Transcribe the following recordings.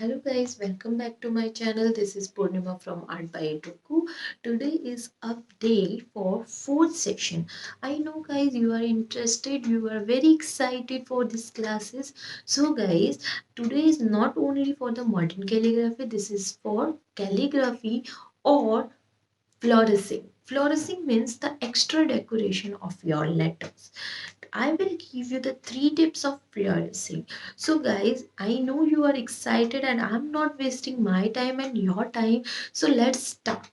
Hello guys, welcome back to my channel. This is Purnima from Art by Etoku. Today is update for fourth section. I know guys you are interested, you are very excited for these classes. So guys, today is not only for the modern calligraphy, this is for calligraphy or fluorescing. Fluorescing means the extra decoration of your letters. I will give you the 3 tips of fluorescing. So guys, I know you are excited and I'm not wasting my time and your time. So let's start.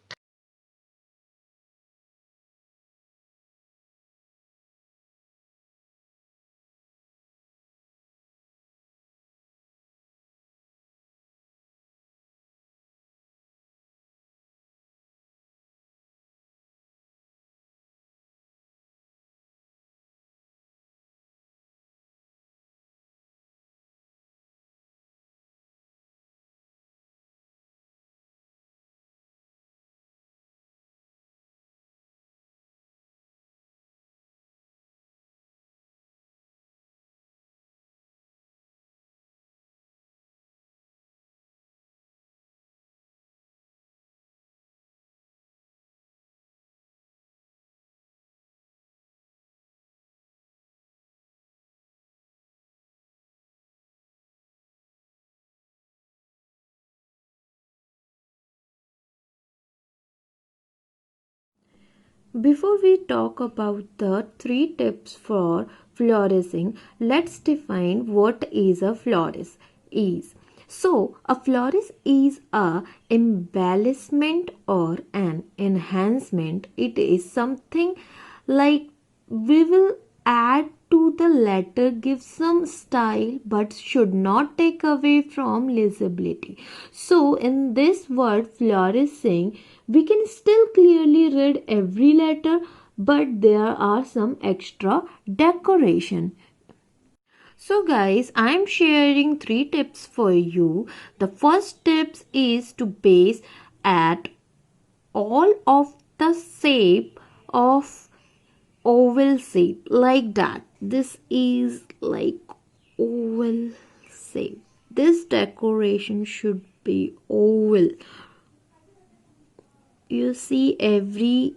Before we talk about the 3 tips for fluorescing, let's define what is a florist is. So, a florist is a embellishment or an enhancement. It is something like we will add to the letter, give some style, but should not take away from legibility. So, in this word flourishing, we can still clearly read every letter, but there are some extra decoration. So guys, I am sharing 3 tips for you. The first tips is to base at all of the shape of oval shape like that. This is like oval shape. This decoration should be oval. You see every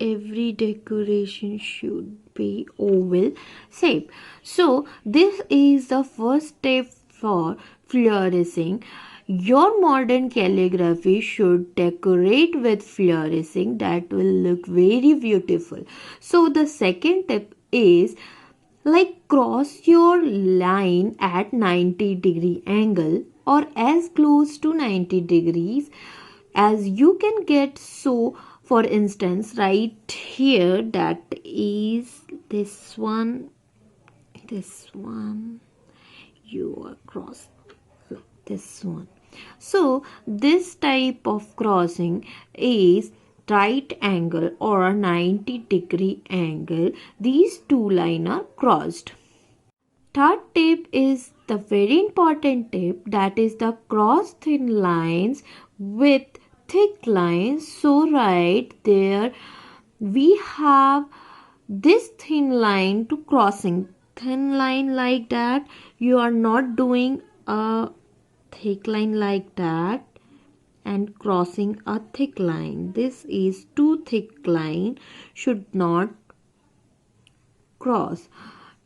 decoration should be oval shape. So this is the first step for fluorescing. Your modern calligraphy should decorate with fluorescing that will look very beautiful. So the second tip is like cross your line at 90-degree angle or as close to 90 degrees as you can get. So for instance right here, that is this one you are cross this one. So this type of crossing is right angle or a 90-degree angle. These two lines are crossed. Third tip is the very important tip, that is the cross thin lines with thick lines. So right there we have this thin line to crossing. Thin line like that. You are not doing a thick line like that and crossing a thick line. This is too thick line, should not cross.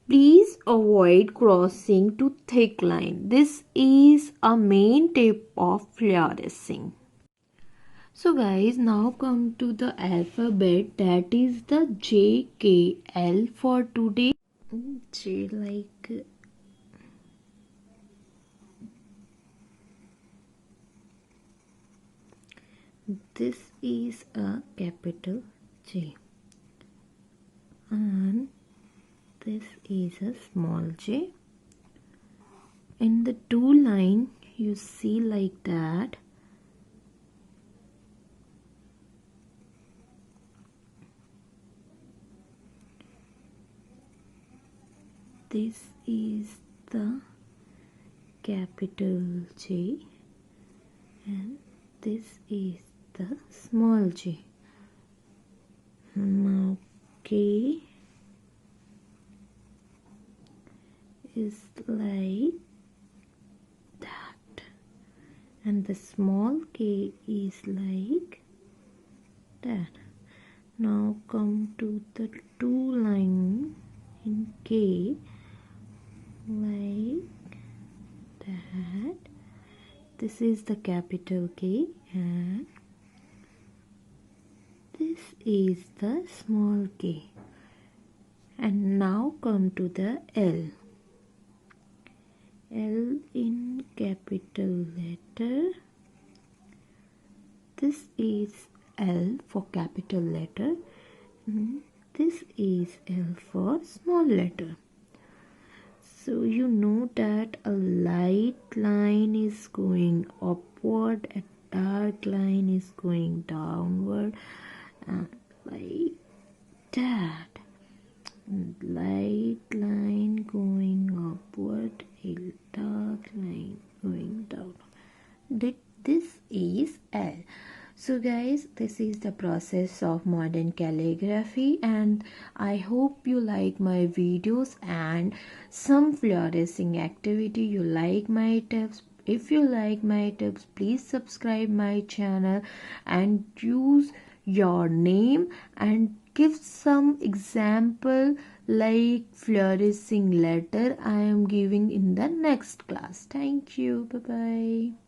Please avoid crossing to thick line. This is a main tip of fluorescing. So guys, now come to the alphabet, that is the JKL for today. J like this is a capital J and this is a small j. In the two line you see like that. This is the capital J and this is the small j. Now K is like that. and the small k is like that. Now come to the two line in K like that. This is the capital K and this is the small k. And now come to the L. L in capital letter. This is L for capital letter. This is L for small letter. So you know that a light line is going upward, a dark line is going downward, and like that. Light line going upward, a dark line going down. This is L. So guys, this is the process of modern calligraphy, and I hope you like my videos and some fluorescing activity. You like my tips. If you like my tips, please subscribe my channel and use your name and give some example like fluorescing letter I am giving in the next class. Thank you. Bye bye.